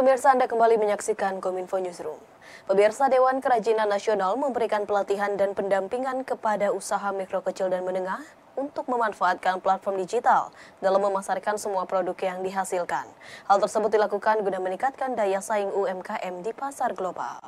Pemirsa, Anda kembali menyaksikan Kominfo Newsroom. Pemirsa, Dewan Kerajinan Nasional memberikan pelatihan dan pendampingan kepada usaha mikro kecil dan menengah untuk memanfaatkan platform digital dalam memasarkan semua produk yang dihasilkan. Hal tersebut dilakukan guna meningkatkan daya saing UMKM di pasar global.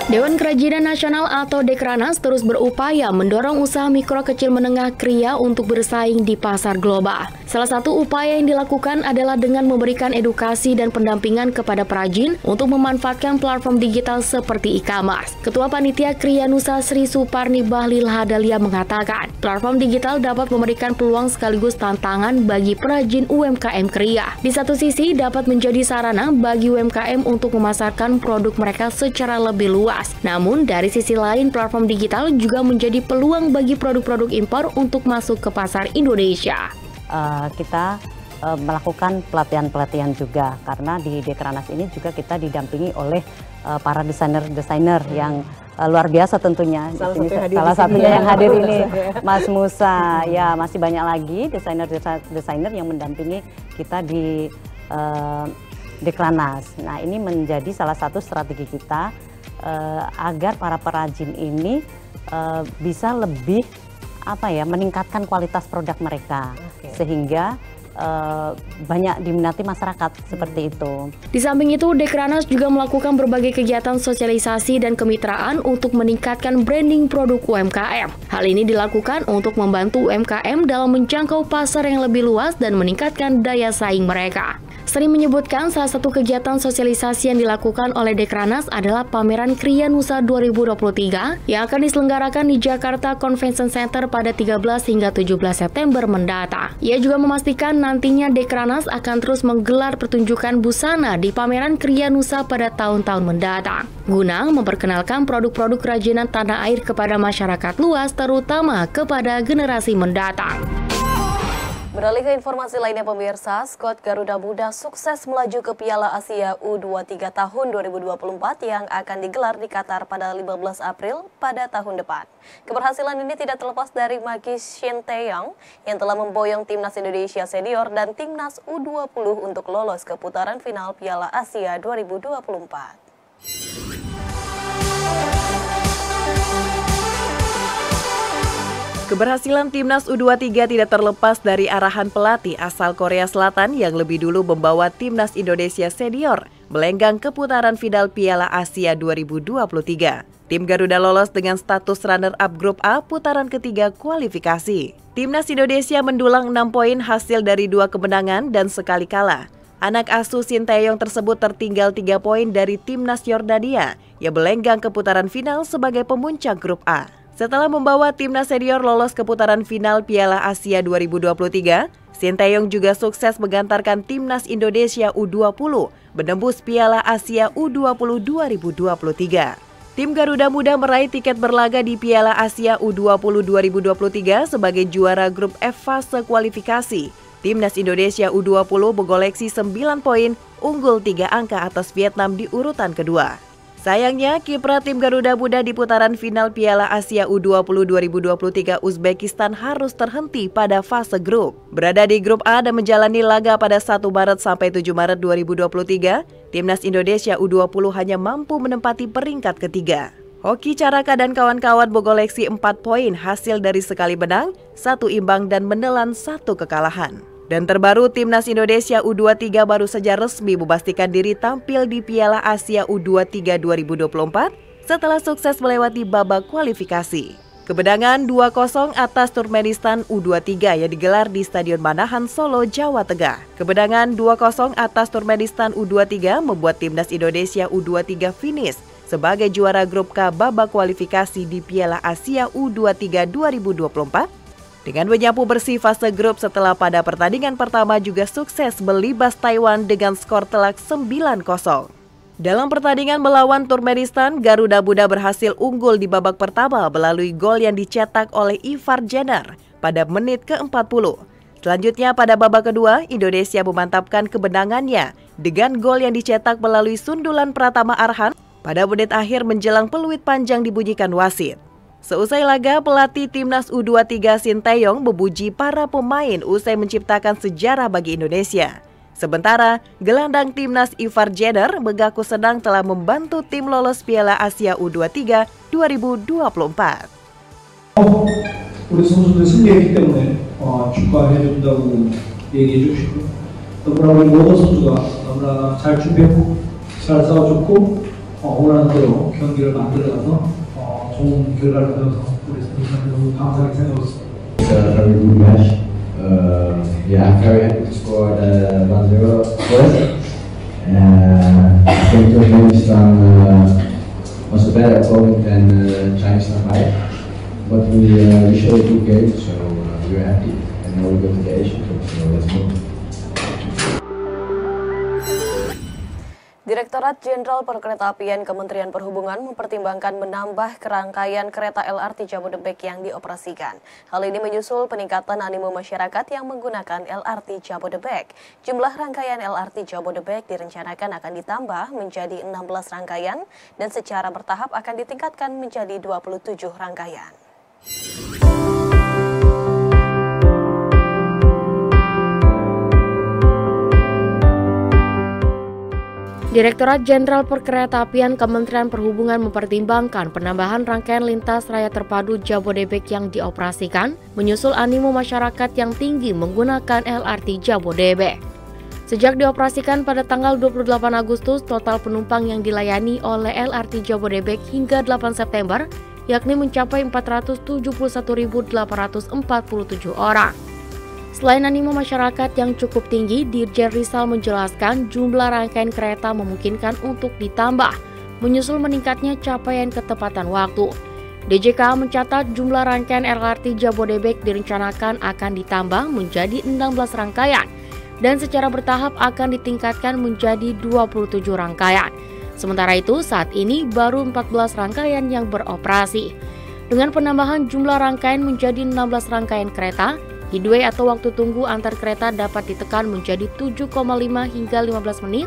Dewan Kerajinan Nasional atau Dekranas terus berupaya mendorong usaha mikro kecil menengah KRIA untuk bersaing di pasar global. Salah satu upaya yang dilakukan adalah dengan memberikan edukasi dan pendampingan kepada perajin untuk memanfaatkan platform digital seperti e-commerce. Ketua Panitia KRIA Nusa Sri Suparni Bahlil Hadalia mengatakan, platform digital dapat memberikan peluang sekaligus tantangan bagi perajin UMKM KRIA. Di satu sisi dapat menjadi sarana bagi UMKM untuk memasarkan produk mereka secara lebih luas. Namun, dari sisi lain, platform digital juga menjadi peluang bagi produk-produk impor untuk masuk ke pasar Indonesia. Kita melakukan pelatihan-pelatihan juga, karena di Dekranas ini juga kita didampingi oleh para desainer-desainer yang luar biasa tentunya. Salah satunya yang hadir ini, Mas Musa. Ya, masih banyak lagi desainer-desainer yang mendampingi kita di Dekranas. Nah, ini menjadi salah satu strategi kita agar para perajin ini bisa lebih meningkatkan kualitas produk mereka, sehingga banyak diminati masyarakat seperti itu. Di samping itu, Dekranas juga melakukan berbagai kegiatan sosialisasi dan kemitraan untuk meningkatkan branding produk UMKM. Hal ini dilakukan untuk membantu UMKM dalam menjangkau pasar yang lebih luas dan meningkatkan daya saing mereka. Sri menyebutkan salah satu kegiatan sosialisasi yang dilakukan oleh Dekranas adalah pameran KRIA Nusa 2023 yang akan diselenggarakan di Jakarta Convention Center pada 13 hingga 17 September mendatang. Ia juga memastikan nantinya Dekranas akan terus menggelar pertunjukan busana di pameran KRIA Nusa pada tahun-tahun mendatang, guna memperkenalkan produk-produk kerajinan tanah air kepada masyarakat luas, terutama kepada generasi mendatang. Beralih ke informasi lainnya, pemirsa, skuad Garuda Muda sukses melaju ke Piala Asia U23 tahun 2024 yang akan digelar di Qatar pada 15 April pada tahun depan. Keberhasilan ini tidak terlepas dari magis Shin Tae-yong yang telah memboyong timnas Indonesia senior dan timnas U20 untuk lolos ke putaran final Piala Asia 2024. Keberhasilan timnas U23 tidak terlepas dari arahan pelatih asal Korea Selatan yang lebih dulu membawa timnas Indonesia senior melenggang ke putaran final Piala Asia 2023. Tim Garuda lolos dengan status runner-up grup A putaran ketiga kualifikasi. Timnas Indonesia mendulang 6 poin hasil dari 2 kemenangan dan sekali kalah. Anak asuh Shin Tae-yong tersebut tertinggal 3 poin dari timnas Yordania yang melenggang ke putaran final sebagai pemuncak grup A. Setelah membawa timnas senior lolos ke putaran final Piala Asia 2023, Shin Tae-yong juga sukses mengantarkan timnas Indonesia U20 menembus Piala Asia U20 2023. Tim Garuda Muda meraih tiket berlaga di Piala Asia U20 2023 sebagai juara grup F fase kualifikasi. Timnas Indonesia U20 mengoleksi 9 poin, unggul 3 angka atas Vietnam di urutan kedua. Sayangnya, kiprah tim Garuda Muda di putaran final Piala Asia U20 2023 Uzbekistan harus terhenti pada fase grup. Berada di grup A dan menjalani laga pada 1 Maret sampai 7 Maret 2023, timnas Indonesia U20 hanya mampu menempati peringkat ketiga. Hoki Caraka dan kawan-kawan mengoleksi 4 poin hasil dari sekali menang, 1 imbang dan menelan 1 kekalahan. Dan terbaru, timnas Indonesia U23 baru saja resmi memastikan diri tampil di Piala Asia U23 2024 setelah sukses melewati babak kualifikasi. Kemenangan 2-0 atas Turkmenistan U23 yang digelar di Stadion Manahan, Solo, Jawa Tengah. Kemenangan 2-0 atas Turkmenistan U23 membuat timnas Indonesia U23 finish sebagai juara grup K babak kualifikasi di Piala Asia U23 2024. Dengan menyapu bersih fase grup setelah pada pertandingan pertama juga sukses melibas Taiwan dengan skor telak 9-0. Dalam pertandingan melawan Turkmenistan, Garuda Muda berhasil unggul di babak pertama melalui gol yang dicetak oleh Ivar Jenner pada menit ke-40. Selanjutnya pada babak kedua, Indonesia memantapkan kemenangannya dengan gol yang dicetak melalui sundulan Pratama Arhan pada menit akhir menjelang peluit panjang dibunyikan wasit. Seusai laga, pelatih Timnas U23 Sinteyong memuji para pemain usai menciptakan sejarah bagi Indonesia. Sementara, gelandang Timnas Ivar Jenner mengaku senang telah membantu tim lolos Piala Asia U23 2024. 우리 선수들 승리했기 때문에 축하해준다고 얘기해 주시고 너무나 우리 모든 선수가 너무나 잘 준비했고 잘 싸워줬고 원하는 대로 경기를 만들어가서 좋은 결과를 거둬서 우리 선수들한테 너무 감사하게 생각하고 있습니다. It's a very good match. I'm very happy to score the 1-0 for us. I think Turkmenistan was a better opponent than Chinese Shanghai, but we showed a good game, so we're happy. And now we go to the Asian Cup, so let's go. Direktorat Jenderal Perkeretaapian Kementerian Perhubungan mempertimbangkan menambah kerangkaian kereta LRT Jabodebek yang dioperasikan. Hal ini menyusul peningkatan animo masyarakat yang menggunakan LRT Jabodebek. Jumlah rangkaian LRT Jabodebek direncanakan akan ditambah menjadi 16 rangkaian dan secara bertahap akan ditingkatkan menjadi 27 rangkaian. Direktorat Jenderal Perkeretaapian Kementerian Perhubungan mempertimbangkan penambahan rangkaian lintas raya terpadu Jabodebek yang dioperasikan, menyusul animo masyarakat yang tinggi menggunakan LRT Jabodebek. Sejak dioperasikan pada tanggal 28 Agustus, total penumpang yang dilayani oleh LRT Jabodebek hingga 8 September, yakni mencapai 471.847 orang. Selain animo masyarakat yang cukup tinggi, Dirjen Rizal menjelaskan jumlah rangkaian kereta memungkinkan untuk ditambah, menyusul meningkatnya capaian ketepatan waktu. DJK mencatat jumlah rangkaian LRT Jabodebek direncanakan akan ditambah menjadi 16 rangkaian, dan secara bertahap akan ditingkatkan menjadi 27 rangkaian. Sementara itu, saat ini baru 14 rangkaian yang beroperasi. Dengan penambahan jumlah rangkaian menjadi 16 rangkaian kereta, headway atau waktu tunggu antar kereta dapat ditekan menjadi 7,5 hingga 15 menit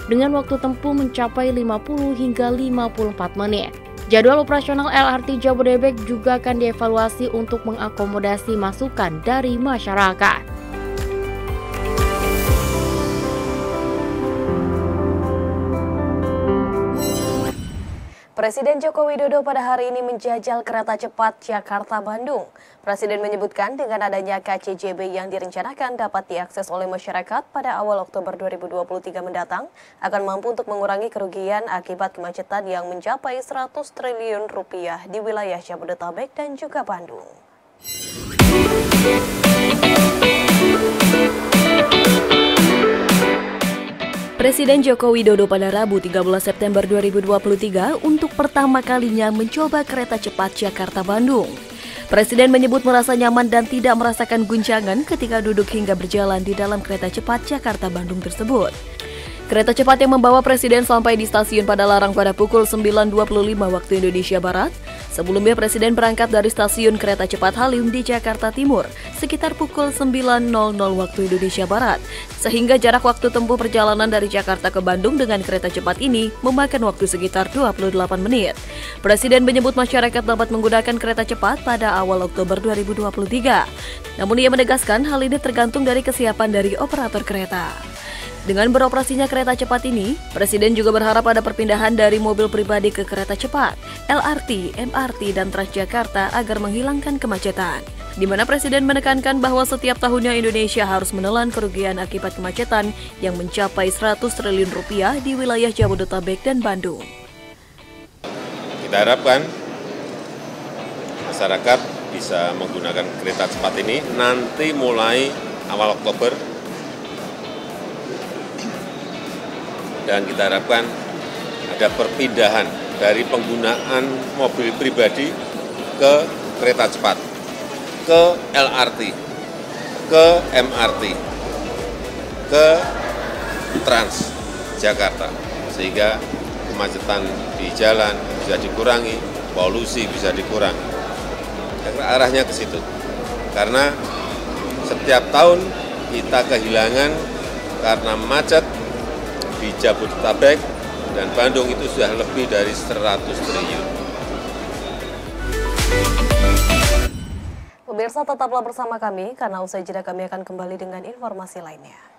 dengan waktu tempuh mencapai 50 hingga 54 menit. Jadwal operasional LRT Jabodebek juga akan dievaluasi untuk mengakomodasi masukan dari masyarakat. Presiden Joko Widodo pada hari ini menjajal kereta cepat Jakarta-Bandung. Presiden menyebutkan dengan adanya KCJB yang direncanakan dapat diakses oleh masyarakat pada awal Oktober 2023 mendatang, akan mampu untuk mengurangi kerugian akibat kemacetan yang mencapai 100 triliun rupiah di wilayah Jabodetabek dan juga Bandung. Presiden Joko Widodo pada Rabu 13 September 2023 untuk pertama kalinya mencoba kereta cepat Jakarta-Bandung. Presiden menyebut merasa nyaman dan tidak merasakan guncangan ketika duduk hingga berjalan di dalam kereta cepat Jakarta-Bandung tersebut. Kereta cepat yang membawa Presiden sampai di stasiun Padalarang pada pukul 9.25 waktu Indonesia Barat. Sebelumnya Presiden berangkat dari stasiun kereta cepat Halim di Jakarta Timur sekitar pukul 9.00 waktu Indonesia Barat. Sehingga jarak waktu tempuh perjalanan dari Jakarta ke Bandung dengan kereta cepat ini memakan waktu sekitar 28 menit. Presiden menyebut masyarakat dapat menggunakan kereta cepat pada awal Oktober 2023. Namun ia menegaskan hal ini tergantung dari kesiapan dari operator kereta. Dengan beroperasinya kereta cepat ini, Presiden juga berharap ada perpindahan dari mobil pribadi ke kereta cepat, LRT, MRT, dan Transjakarta agar menghilangkan kemacetan. Di mana Presiden menekankan bahwa setiap tahunnya Indonesia harus menelan kerugian akibat kemacetan yang mencapai 100 triliun rupiah di wilayah Jabodetabek dan Bandung. Kita harapkan masyarakat bisa menggunakan kereta cepat ini nanti mulai awal Oktober. Dan kita harapkan ada perpindahan dari penggunaan mobil pribadi ke kereta cepat, ke LRT, ke MRT, ke Transjakarta, sehingga kemacetan di jalan bisa dikurangi, polusi bisa dikurangi. Arahnya ke situ, karena setiap tahun kita kehilangan karena macet di Jabodetabek dan Bandung itu sudah lebih dari 100 triliun. Pemirsa tetaplah bersama kami karena usai jeda kami akan kembali dengan informasi lainnya.